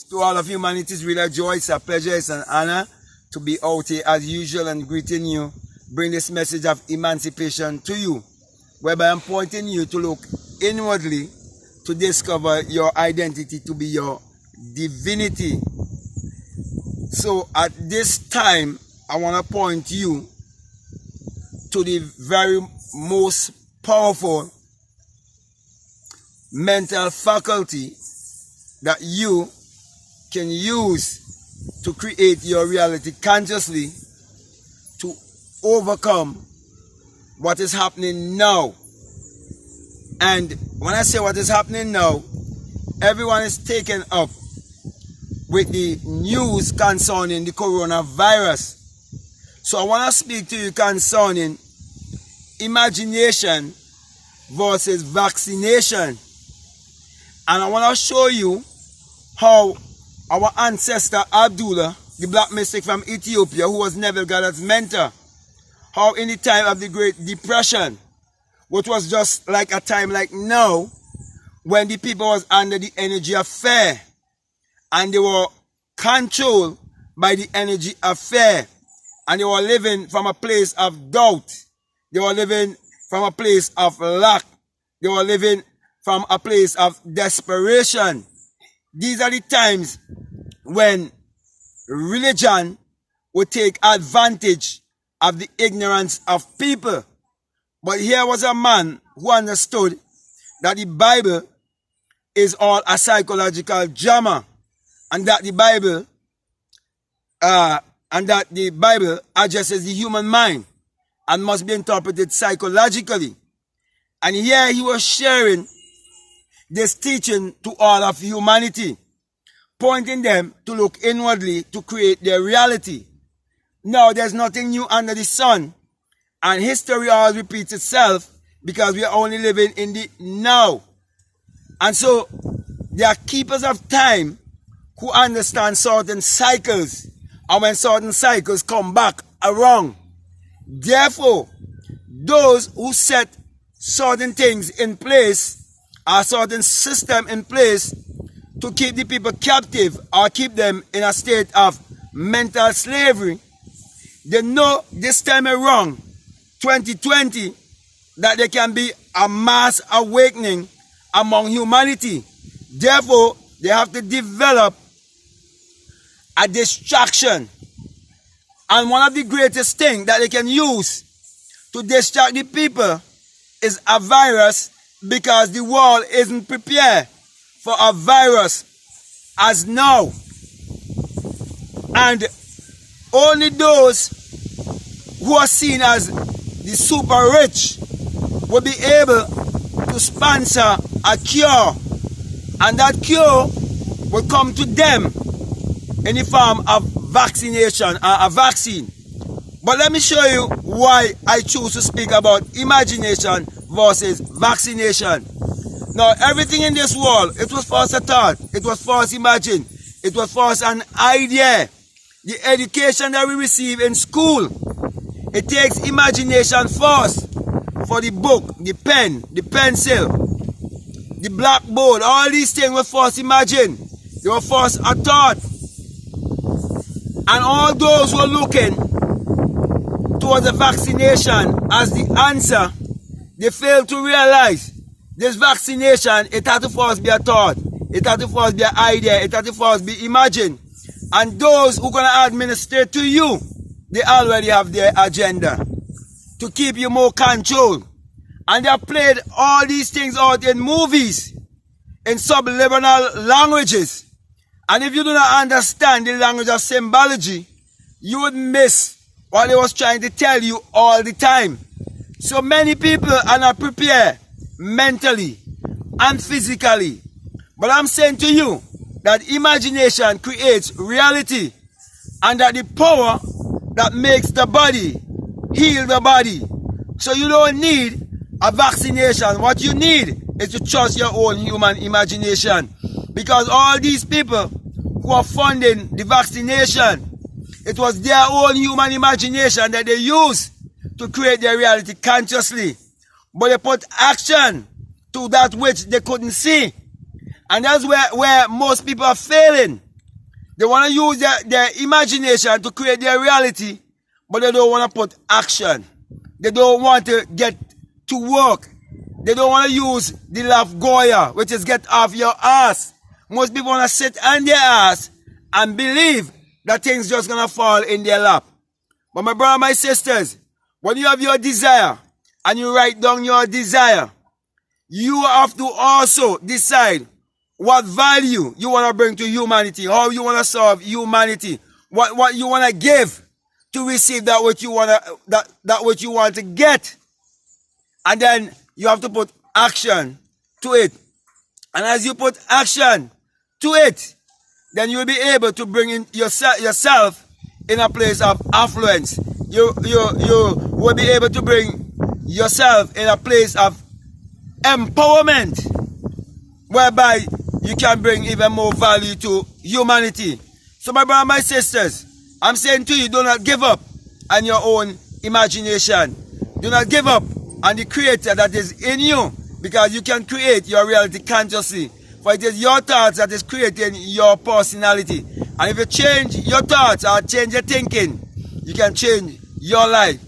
To all of humanity, it's really a joy, it's a pleasure, it's an honor to be out here as usual and greeting you, bring this message of emancipation to you, whereby I'm pointing you to look inwardly to discover your identity to be your divinity. So at this time, I want to point you to the very most powerful mental faculty that you can use to create your reality consciously to overcome what is happening now. And when I say what is happening now, everyone is taken up with the news concerning the coronavirus. So I want to speak to you concerning imagination versus vaccination. And I want to show you how our ancestor Abdullah, the black mystic from Ethiopia, who was Neville Goddard's mentor, how in the time of the Great Depression, which was just like a time like now, when the people was under the energy of fear, and they were controlled by the energy of fear, and they were living from a place of doubt, they were living from a place of lack, they were living from a place of desperation. These are the times when religion would take advantage of the ignorance of people. But here was a man who understood that the Bible is all a psychological drama, and that the Bible addresses the human mind and must be interpreted psychologically. And here he was sharing this teaching to all of humanity, pointing them to look inwardly to create their reality. Now, there's nothing new under the sun, and history always repeats itself because we are only living in the now. And so, there are keepers of time who understand certain cycles, and when certain cycles come back around. Therefore, those who set certain things in place, a certain system in place to keep the people captive or keep them in a state of mental slavery, they know this time around, 2020, that there can be a mass awakening among humanity. Therefore, they have to develop a distraction. And one of the greatest things that they can use to distract the people is a virus, because the world isn't prepared for a virus as now. And only those who are seen as the super rich will be able to sponsor a cure, and that cure will come to them in the form of vaccination or a vaccine. But let me show you why I choose to speak about imagination versus vaccination. Now, everything in this world, it was first a thought, it was first imagined, it was first an idea. The education that we receive in school, it takes imagination first for the book, the pen, the pencil, the blackboard. All these things were first imagined. They were first a thought. And all those who are looking towards the vaccination as the answer, they fail to realize this vaccination, it had to first be a thought, it had to first be an idea, it had to first be imagined. And those who are going to administer to you, they already have their agenda to keep you more control. And they have played all these things out in movies, in subliminal languages. And if you do not understand the language of symbology, you would miss what they was trying to tell you all the time. So many people are not prepared mentally and physically. But I'm saying to you that imagination creates reality, and that the power that makes the body heal the body. So you don't need a vaccination. What you need is to trust your own human imagination. Because all these people who are funding the vaccination, it was their own human imagination that they used to create their reality consciously. But they put action to that which they couldn't see. And that's where most people are failing. They want to use their imagination to create their reality, but they don't want to put action. They don't want to get to work. They don't want to use the laugh Goya, which is get off your ass. Most people want to sit on their ass and believe that things just going to fall in their lap. But my brother, my sisters, when you have your desire and you write down your desire, you have to also decide what value you want to bring to humanity, how you want to serve humanity, what you want to give to receive that which you want to that which you want to get. And then you have to put action to it. And as you put action to it, then you will be able to bring in yourself in a place of affluence. You will be able to bring yourself in a place of empowerment, whereby you can bring even more value to humanity. So my brothers and my sisters, I'm saying to you, do not give up on your own imagination. Do not give up on the creator that is in you, because you can create your reality consciously. For it is your thoughts that is creating your personality. And if you change your thoughts or change your thinking, you can change your life.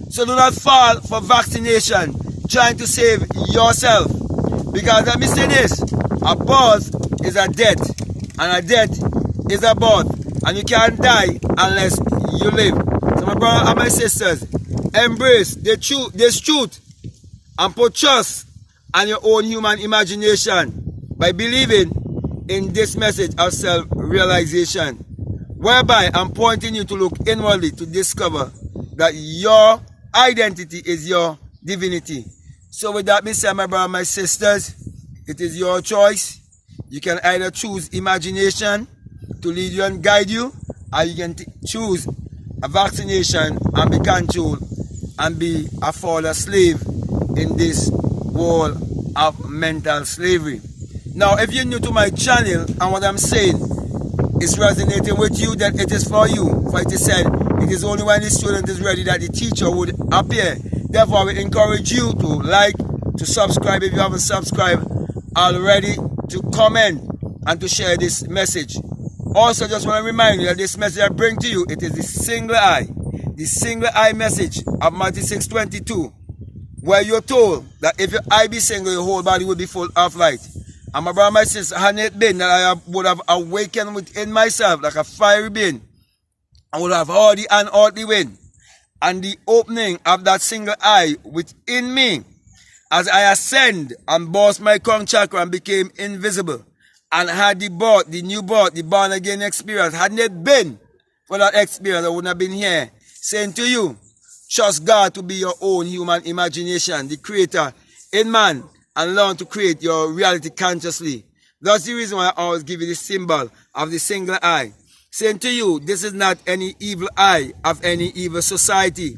So do not fall for vaccination, trying to save yourself. Because let me say this, a birth is a death, and a death is a birth. And you can't die unless you live. So my brothers and my sisters, embrace this truth and put trust on your own human imagination by believing in this message of self-realization, whereby I'm pointing you to look inwardly to discover that your identity is your divinity. So with that being said, my brothers and my sisters, it is your choice. You can either choose imagination to lead you and guide you, or you can choose a vaccination and be controlled and be a further slave in this world of mental slavery. Now, if you're new to my channel and what I'm saying is resonating with you, then it is for you. For it is said, it is only when the student is ready that the teacher would appear. Therefore, I will encourage you to like, to subscribe if you haven't subscribed already, to comment and to share this message. Also, just want to remind you that this message I bring to you, it is the single eye message of Matthew 6:22, where you're told that if your eye be single, your whole body will be full of light. And my brother and my sister, had it been that I would have awakened within myself like a fiery being, I would have heard the unearthly wind and the opening of that single eye within me, as I ascend and burst my crown chakra and became invisible, and had the born again experience. Hadn't it been for that experience, I wouldn't have been here saying to you, trust God to be your own human imagination, the creator in man, and learn to create your reality consciously. That's the reason why I always give you the symbol of the single eye, saying to you, this is not any evil eye of any evil society.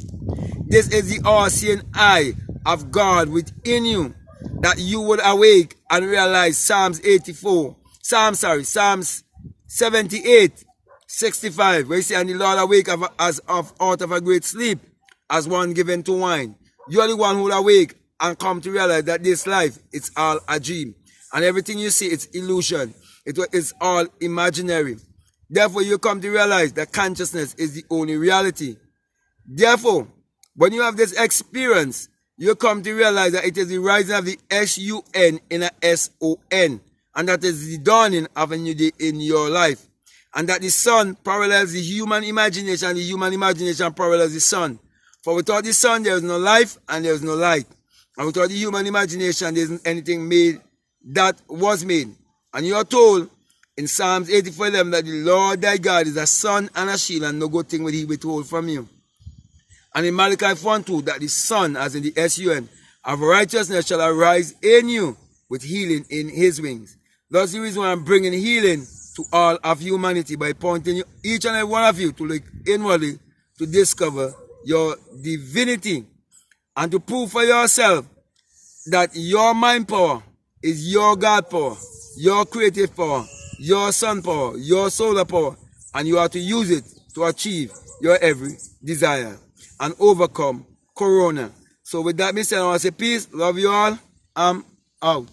This is the all-seeing eye of God within you, that you would awake and realize Psalms 78:65, where you say, and the Lord awake as of out of a great sleep, as one given to wine. You are the one who will awake and come to realize that this life, it's all a dream. And everything you see, it's illusion. It's all imaginary. Therefore, you come to realize that consciousness is the only reality. Therefore, when you have this experience, you come to realize that it is the rising of the S-U-N in a S-O-N. And that is the dawning of a new day in your life. And that the sun parallels the human imagination, and the human imagination parallels the sun. For without the sun, there is no life and there is no light. And without the human imagination, there isn't anything made that was made. And you are told in Psalms 84:11 that the Lord thy God is a sun and a shield, and no good thing will he withhold from you. And in Malachi 4:2 that the sun, as in the S-U-N, of righteousness shall arise in you with healing in his wings. That's the reason why I'm bringing healing to all of humanity, by pointing each and every one of you to look inwardly to discover your divinity, and to prove for yourself that your mind power is your God power, your creative power, your sun power, your solar power, and you are to use it to achieve your every desire and overcome Corona. So with that being said, I want to say peace, love you all, I'm out.